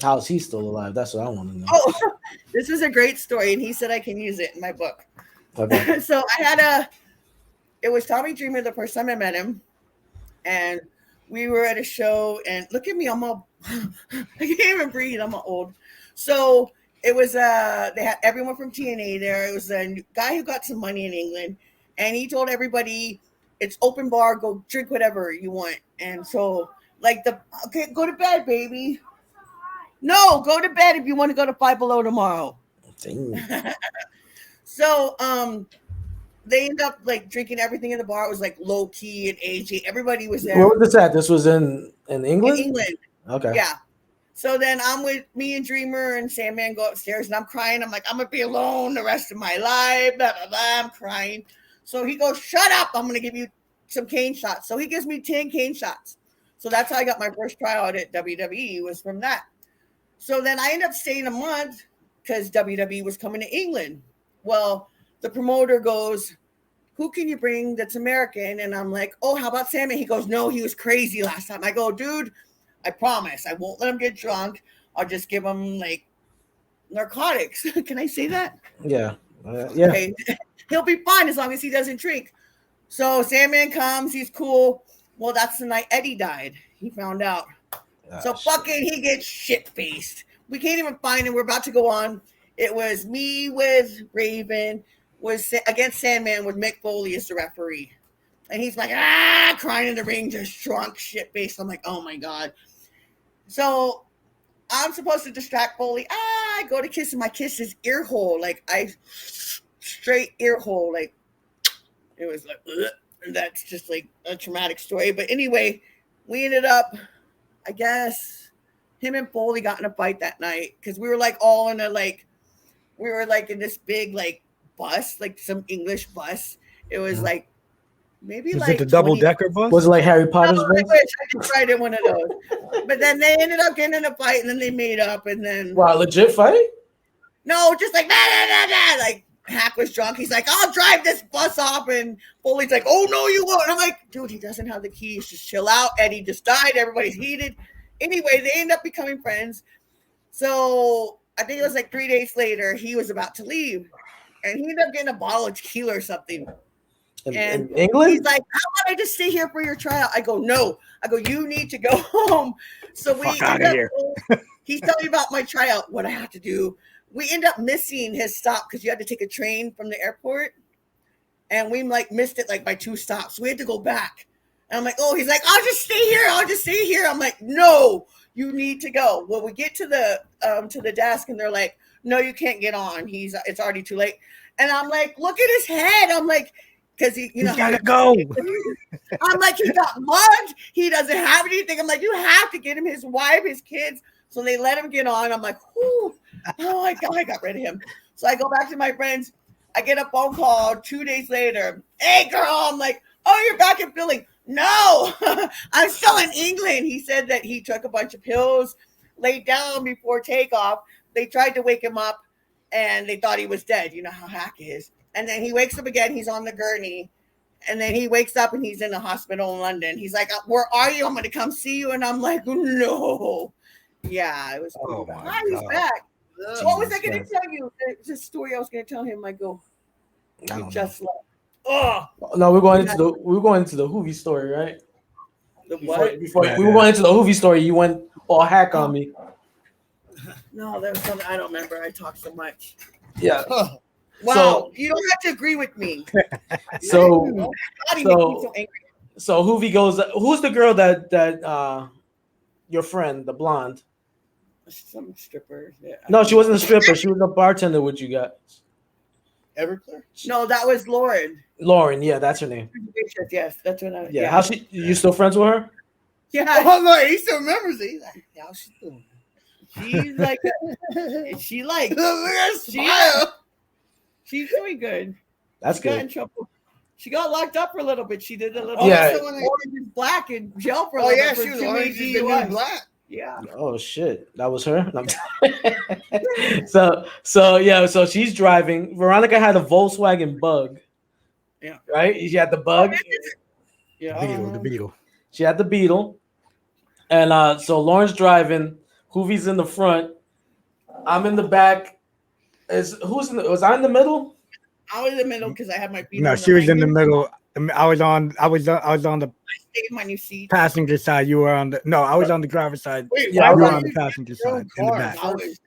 how is he still alive? That's what I want to know. Oh, this is a great story. And he said I can use it in my book. Okay. So it was Tommy Dreamer the first time I met him. And we were at a show, and look at me, I'm all, I can't even breathe. I'm all old. So it was, they had everyone from TNA there. It was a guy who got some money in England. And he told everybody, it's open bar, go drink whatever you want. And so, like, okay, go to bed, baby. No, go to bed if you want to go to Five Below tomorrow. So, they end up like drinking everything in the bar. It was like low key and AJ. Everybody was there. Where was this at? This was in England? In England. Okay. Yeah. So then I'm with me and Dreamer and Sandman go upstairs, and I'm crying. I'm like, I'm gonna be alone the rest of my life. Blah, blah, blah. I'm crying. So he goes, shut up. I'm going to give you some cane shots. So he gives me 10 cane shots. So that's how I got my first tryout at WWE, was from that. So then I ended up staying a month because WWE was coming to England. Well, the promoter goes, who can you bring that's American? And I'm like, oh, how about Sammy? He goes, no, he was crazy last time. I go, dude, I promise I won't let him get drunk. I'll just give him like narcotics. Can I say that? Yeah. Yeah. Okay. He'll be fine as long as he doesn't drink. So Sandman comes, he's cool. Well, that's the night Eddie died. He found out. So fucking he gets shit-faced. We can't even find him. We're about to go on. It was me with Raven, was against Sandman with Mick Foley as the referee. And he's like, crying in the ring, just drunk, shit-faced. I'm like, oh my God. So I'm supposed to distract Foley. I go to kiss him. I kiss his ear hole. Like, straight ear hole, like it was like that's just like a traumatic story. But anyway, we ended up, I guess him and Foley got in a fight that night because we were like all in we were like in this big like bus, like some English bus. It was like maybe was like it the double-decker bus? Was it like Harry Potter's bus? I wish I could ride in one of those. But then they ended up getting in a fight, and then they made up, and then legit fight? No, just like like Hack was drunk. He's like, I'll drive this bus off. And Foley's like, oh, no, you won't. And I'm like, dude, he doesn't have the keys. Just chill out. Eddie just died. Everybody's heated. Anyway, they end up becoming friends. So I think it was like 3 days later, he was about to leave. And he ended up getting a bottle of tequila or something. In England? He's like, how about I just stay here for your tryout? I go, no. I go, you need to go home. So we end up he's telling me about my tryout, what I have to do. We end up missing his stop because you had to take a train from the airport, and we like missed it like by 2 stops. We had to go back, and I'm like, oh, he's like, I'll just stay here. I'm like, no, you need to go. Well, we get to the desk, and they're like, no, you can't get on. It's already too late. And I'm like, look at his head. I'm like, because he's gotta go. I'm like, he got mugged. He doesn't have anything. I'm like, you have to get him his wife, his kids. So they let him get on. I'm like, whoo. Oh my God, I got rid of him. So I go back to my friends. I get a phone call 2 days later. Hey, girl. I'm like, oh, you're back in Philly. No, I'm still in England. He said that he took a bunch of pills, laid down before takeoff. They tried to wake him up, and they thought he was dead. You know how Hack is. And then he wakes up again. He's on the gurney. And then he wakes up, and he's in the hospital in London. He's like, where are you? I'm going to come see you. And I'm like, no. Yeah, it was pretty bad. Hi, he's back. What was I going to tell you? The story I was going to tell him. I go, I just left. Oh no, we're going into the Hoovy story, right? The what? Before we were going into the Hoovy story, you went all hack on me. No, there was something I don't remember. I talk so much. Yeah. Wow, you don't have to agree with me. So God, he makes me so angry. So Hoovy goes. Who's the girl that your friend, the blonde? Some stripper. Yeah. No, she wasn't a stripper. She was a bartender with you guys. Everclear? No, that was Lauren. Lauren, yeah, that's her name. Yes, that's what I. Yeah, how's she? You still friends with her? Yeah. Oh no, he still remembers it. He's like, how's she doing? She's like, she like, she's doing good. That's She got good. in trouble. She got locked up for a little bit. She did a little. Yeah. Orange is black in jail for a Oh little yeah, bit. she was orange is the new black. Yeah. Oh shit, that was her. So she's driving. Veronica had a Volkswagen Bug. Yeah. Right. She had the Bug. Yeah. The Beetle. She had the Beetle, and so Lauren's driving. Hoovy's in the front. I'm in the back. Was I in the middle? I was in the middle because I had my feet. No, she was in the middle. I was on the Stayed in my new seat. passenger side. You were on the I was on the driver's side. Wait, Yeah, why You were were on the you passenger in your own side in the car? back. I was.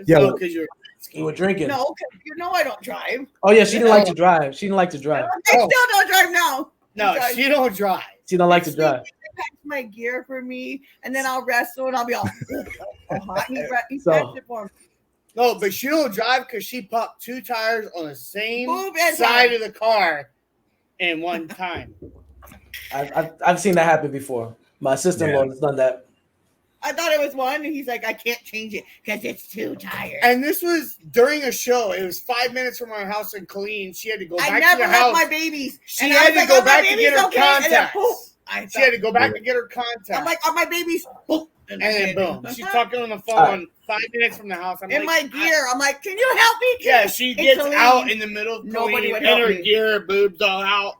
Yeah. because you're You were drinking. No, 'cause you know I don't drive. Oh yeah, she didn't like to drive. She didn't like to drive. I still don't drive now. no, Because she don't drive. She don't like to drive. He packs my gear for me, and then I'll wrestle, and I'll be all hot. He So- packs it for me. No, but she don't drive because she popped 2 tires on the same Boob and side tire. of the car in one time. I've seen that happen before. My sister-in-law has done that. I thought it was one, and he's like, I can't change it because it's too tired. And this was during a show. It was 5 minutes from our house in Killeen. She had to go I back to never the left house. my babies. She And had I was to like, go "Are my back to babies get her okay?" And then, contacts. boom, I She had to felt- go back to get her contacts. I'm like, are my babies? Boom. and then boom. She's talking on the phone Alright. 5 minutes from the house. I'm in like, my gear. I'm like, can you help me? Yeah, she In gets Killeen. out in the middle of Nobody Killeen would in help her me. gear, boobs all out.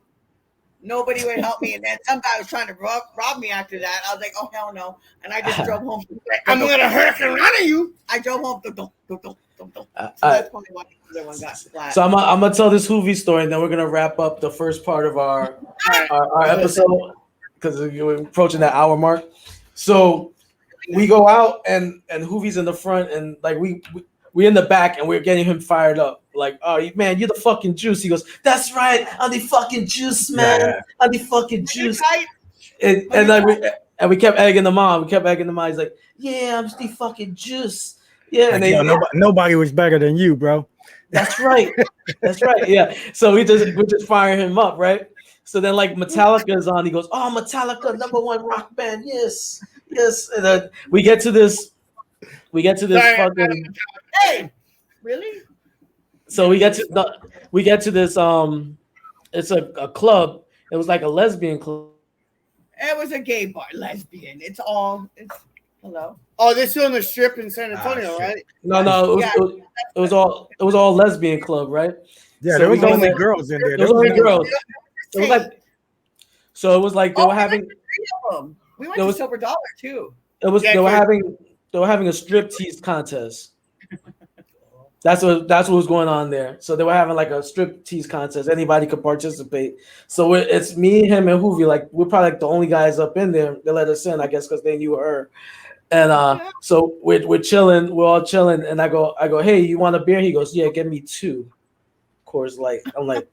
Nobody would help me. And then some guy was trying to rob me after that. I was like, oh, hell no. And I just drove home. I'm gonna hurricane run at you. I drove home. So Alright. that's probably why the other one got flat. So I'm gonna tell this Hoovy story, and then we're gonna wrap up the first part of our episode because we're approaching that hour mark. So we go out, and Hoovy's in the front, and like we in the back, and we're getting him fired up. Like, oh man, you're the fucking juice. He goes, that's right, I'm the fucking juice, man. Yeah. I'm the fucking juice. Right? And like we kept egging him on. He's like, yeah, I'm the fucking juice. Yeah, Like, and they, yo, nobody was better than you, bro. that's right. That's right. Yeah. So we just firing him up, right? So then like Metallica's on. He goes, oh, Metallica, #1 rock band. Yes. And then we get to this fucking. Hey, really? So we get to this. It's a club. It was like a lesbian club. It was a gay bar, lesbian. It's hello. Oh, this is on the strip in San Antonio, shit. right? No, it was all lesbian club, right? Yeah, So there we was go only there- girls in there. There was only girls. It was like they were Oh, having. We went There to was- Silver Dollar too. It was Yeah, they were good. having a striptease contest. That's what was going on there. So they were having like a striptease contest. Anybody could participate. So it's me, him, and Hoovy. Like we're probably like the only guys up in there. They let us in, I guess, because they knew her. And so we're chilling. We're all chilling. And I go, hey, you want a beer? He goes, yeah, get me 2. Coors Light. I was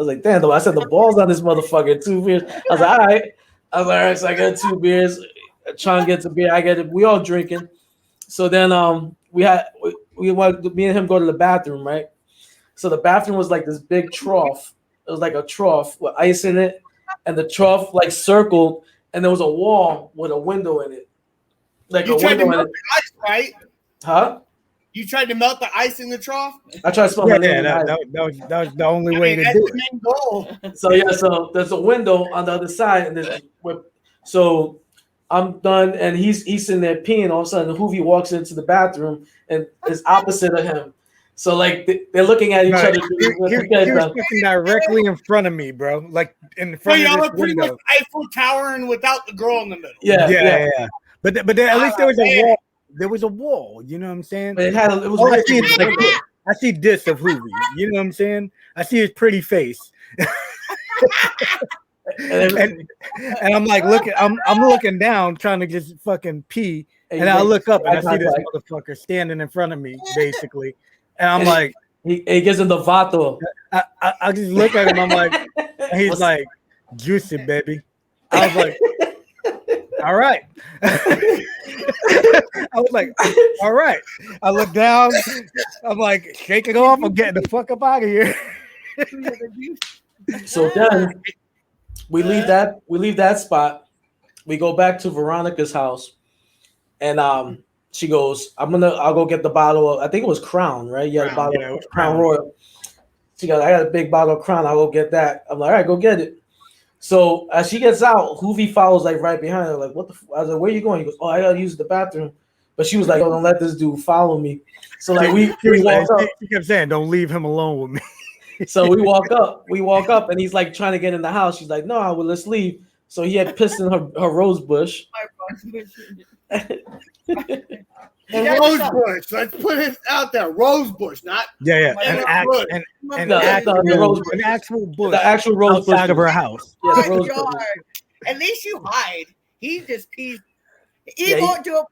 like, damn, though. I said the balls on this motherfucker. 2 beers. I was like, all right. So I got 2 beers. Sean gets a beer. I get it. We all drinking. So then we wanted me and him go to the bathroom, right? So the bathroom was like this big trough. It was like a trough with ice in it, and the trough like circled, and there was a wall with a window in it. Like You a tried to window in melt it. the ice, right? Huh? You tried to melt the ice in the trough? I tried to spell my name. in the that ice. was the only I way mean, to that's do the it. main goal. So there's a window on the other side, and so I'm done, and he's sitting there peeing. All of a sudden, Hoovy walks into the bathroom and is opposite of him. So like they're looking at each Right. other. He was fucking directly in front of me, bro. Like in So front y'all of are this pretty much window. Eiffel Towering without the girl in the middle. Yeah. But at least there was a man. wall. There was a wall. You know what I'm saying? But it was All I weird. see is like this. I see this of Hoovy. You know what I'm saying? I see his pretty face. and I'm like I'm looking down trying to just fucking pee, and I look up and I see this motherfucker standing in front of me, basically, and I'm like, he gives him the vato. I just look at him, I'm like, and he's like, juicy, baby. I was like, all right. I was like, all right. I look down, I'm like, shake it off, I'm getting the fuck up out of here. So then we leave that spot. We go back to Veronica's house, and she goes, I'll go get the bottle of, I think it was Crown, right? Yeah, the bottle of Crown Royal. She goes, I got a big bottle of Crown, I'll go get that. I'm like, all right, go get it. So as she gets out, Hoovy follows like right behind her, like, what the I was like, where you going? He goes, oh, I gotta use the bathroom. But she was like, oh, don't let this dude follow me. So like we walk up. She kept saying, don't leave him alone with me. So we walk up, and he's like trying to get in the house. She's like, no, well, let's leave. So he had pissed in her rose bush. Rose bush. Let's put it out there. Rose bush, not an actual bush. The actual rose outside bush of her house. Yeah, the rose bush. At least you hide. He just pees. He won't do it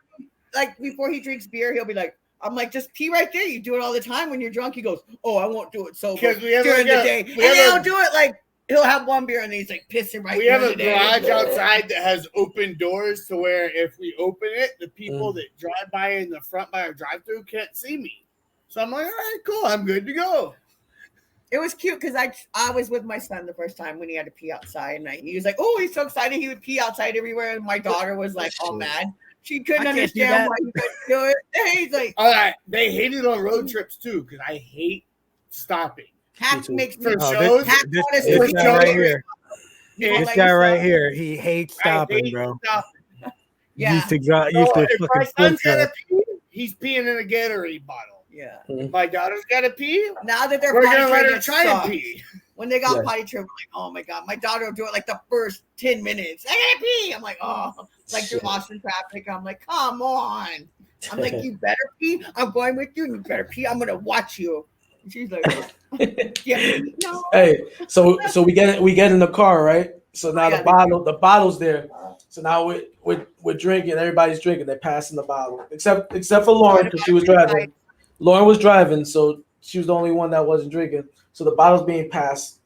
like before he drinks beer. He'll be like, I'm like, just pee right there. You do it all the time when you're drunk. He goes, oh, I won't do it sober during the day. And he'll do it like he'll have one beer and then he's like pissing right. We have a garage outside that has open doors to where if we open it, the people that drive by in the front by our drive-through can't see me. So I'm like, all right, cool, I'm good to go. It was cute because I was with my son the first time when he had to pee outside, and he was like, oh, he's so excited he would pee outside everywhere, and my daughter was like all mad. She couldn't understand why he couldn't do it. And he's like, all right, they hate it on road trips too because I hate stopping. Hack makes me shows. This guy right here. This guy right here, he hates stopping, bro. Yeah. Used to if my son's gotta pee, he's peeing in a Gatorade bottle. Yeah. My daughter's gotta pee. Now that they're we're gonna let her try and pee. When they got potty trained, like, oh my god, my daughter will do it like the first 10 minutes. I gotta pee. I'm like, oh, like through Austin traffic. I'm like, come on. I'm like, you better pee. I'm going with you, and you better pee. I'm gonna watch you. And she's like, yeah, no. Hey, so we get in the car, right? So now the bottle's there. So now we're drinking. Everybody's drinking. They're passing the bottle, except for Lauren because she was driving. Lauren was driving, so she was the only one that wasn't drinking. So the bottle's being passed.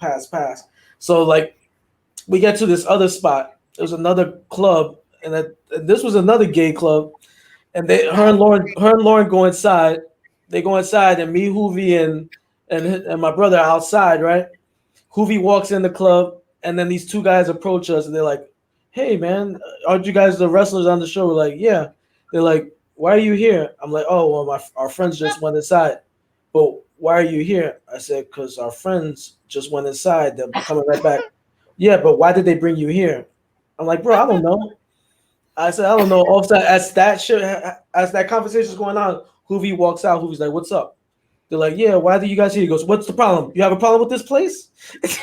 So like, we get to this other spot. There was another club, and this was another gay club. And her and Lauren go inside. They go inside, and me, Hoovy, and my brother are outside, right? Hoovy walks in the club, and then these two guys approach us, and they're like, hey, man, aren't you guys the wrestlers on the show? We're like, yeah. They're like, why are you here? I'm like, oh, well, our friends just went inside. But why are you here? I said, because our friends just went inside. They're coming right back. Yeah, but why did they bring you here? I'm like, bro, I don't know. I said, I don't know. All of a sudden, as that conversation's going on, Hoovy walks out. Hoovy's like, what's up? They're like, yeah, why are you guys here? He goes, what's the problem? You have a problem with this place? He's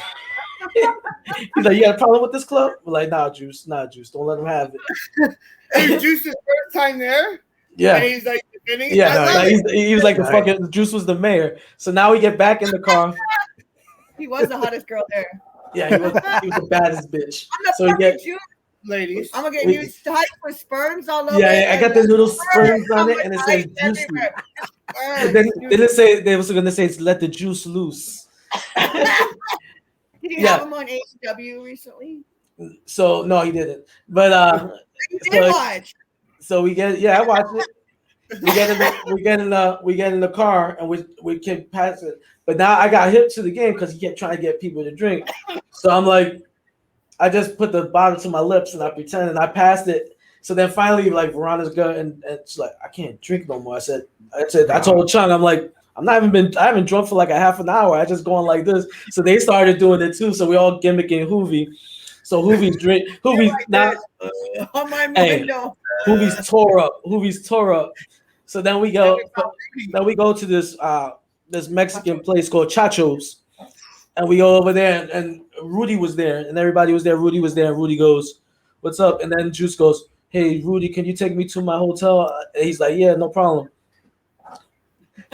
like, you got a problem with this club? We're like, nah, Juice. Don't let him have it. Hey, Juice's first time there? Yeah. And he's like, he was like the fucking Juice was the mayor. So now we get back in the car. He was the hottest girl there. Yeah, he was the baddest bitch. Ladies, I'm gonna get used to hype for sperms all over. Yeah, I got the little sperms on it, and it says juicy. And then they was gonna say let the juice loose. Did you have him on AEW recently? So no, he didn't. But you did watch. So we get I watched it. We get in the car and we kept passing it. But now I got hip to the game because he kept trying to get people to drink. So I'm like, I just put the bottle to my lips and I pretend and I passed it. So then finally, like Veronica's good and she's like, I can't drink no more. I told Chung, I'm like, I haven't drunk for like a half an hour. I just going like this. So they started doing it too. So we all gimmicking Hoovy. So Hoovy's not on my window. Hoovy's tore up. So then we go to this Mexican place called Chacho's. And we go over there and Rudy was there and everybody was there. Rudy was there and Rudy goes, what's up? And then Juice goes, hey, Rudy, can you take me to my hotel? And he's like, yeah, no problem.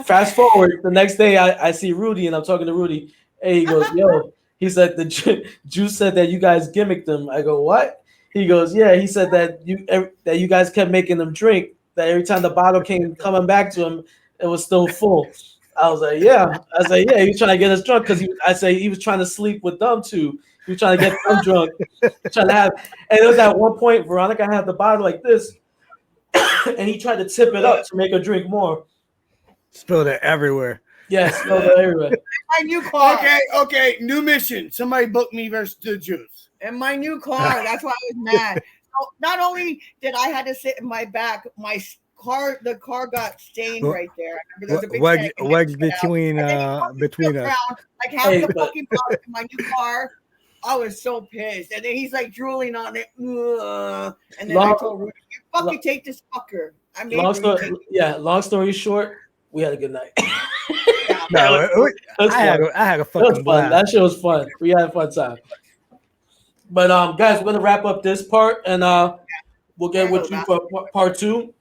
Fast forward, the next day I see Rudy and I'm talking to Rudy. Hey, he goes, yo, He said the Juice said that you guys gimmicked him. I go, what? He goes, yeah. He said that you guys kept making him drink. That every time the bottle came coming back to him, it was still full. I was like, yeah. I was like, yeah. He was trying to get us drunk because I say he was trying to sleep with them too. He was trying to get them drunk, trying to have. And it was at one point Veronica had the bottle like this, and he tried to tip it up to make her drink more. Spilled it everywhere. Yes, spilled it everywhere. My new car. Okay. New mission. Somebody book me versus the Juice. And my new car. That's why I was mad. So not only did I had to sit in my back, the car got stained right there. I remember there was a big wedge between between us. us. Like half the fucking bottle in my new car. I was so pissed. And then he's like drooling on it. And then I told Rudy, you fucking take this fucker. I made long story short, we had a good night. I had a fucking blast. That shit was fun. We had a fun time. But guys, we're gonna wrap up this part, and we'll get with you for part 2,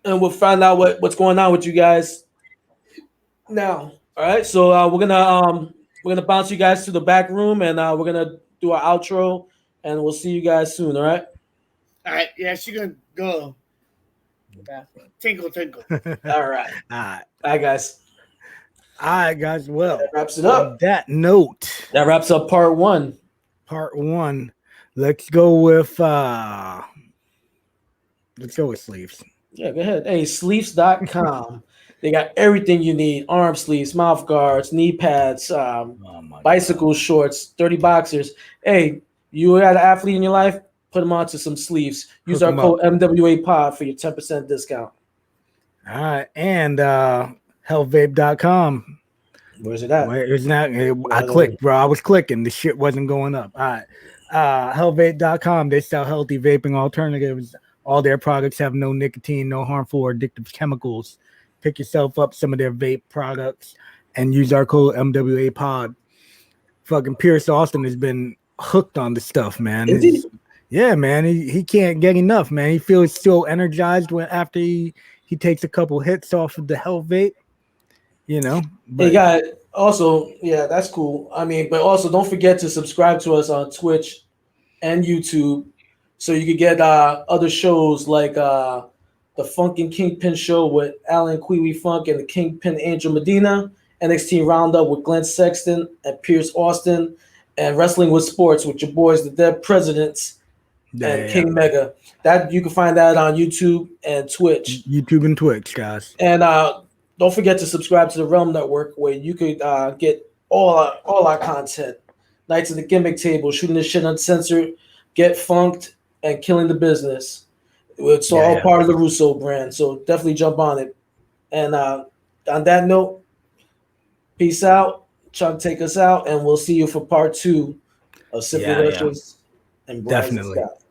and we'll find out what's going on with you guys now. All right, so we're gonna bounce you guys to the back room, and we're gonna do our outro, and we'll see you guys soon. All right. All right. Yeah, she's gonna go. Tinkle. All right. Bye, guys. All right, guys. Well, that wraps it up. On that note, that wraps up part 1. Let's go with sleeves. Yeah, go ahead. Hey, sleeves.com. They got everything you need: arm sleeves, mouth guards, knee pads, bicycle shorts, 30 boxers. Hey, you had an athlete in your life? Put them onto some sleeves. Use our code MWA pod for your 10% discount. All right. And healthvape.com. Where's it at? It's not. I clicked, bro. I was clicking. The shit wasn't going up. All right. Healthvape.com. They sell healthy vaping alternatives. All their products have no nicotine, no harmful or addictive chemicals. Pick yourself up some of their vape products and use our code MWA pod. Fucking Pierce Austin has been hooked on the stuff, man. Yeah, man. He can't get enough, man. He feels so energized after he takes a couple hits off of the Health Vape. You know, but yeah, that's cool. I mean, but also don't forget to subscribe to us on Twitch and YouTube, so you can get other shows like the Funkin' Kingpin show with Alan Queewee Funk and the Kingpin Angel Medina, NXT Roundup with Glenn Sexton and Pierce Austin, and Wrestling with Sports with your boys, the Dead Presidents and King Mega. That you can find that on YouTube and Twitch. YouTube and Twitch, guys. And don't forget to subscribe to the Realm Network, where you could get all our content. Nights at the Gimmick Table, Shooting the Shit Uncensored, Get Funked, and Killing the Business. It's all part of the Russo brand, so definitely jump on it. And on that note, peace out. Try to take us out, and we'll see you for part 2 of Simply Luscious and Brysin Scott.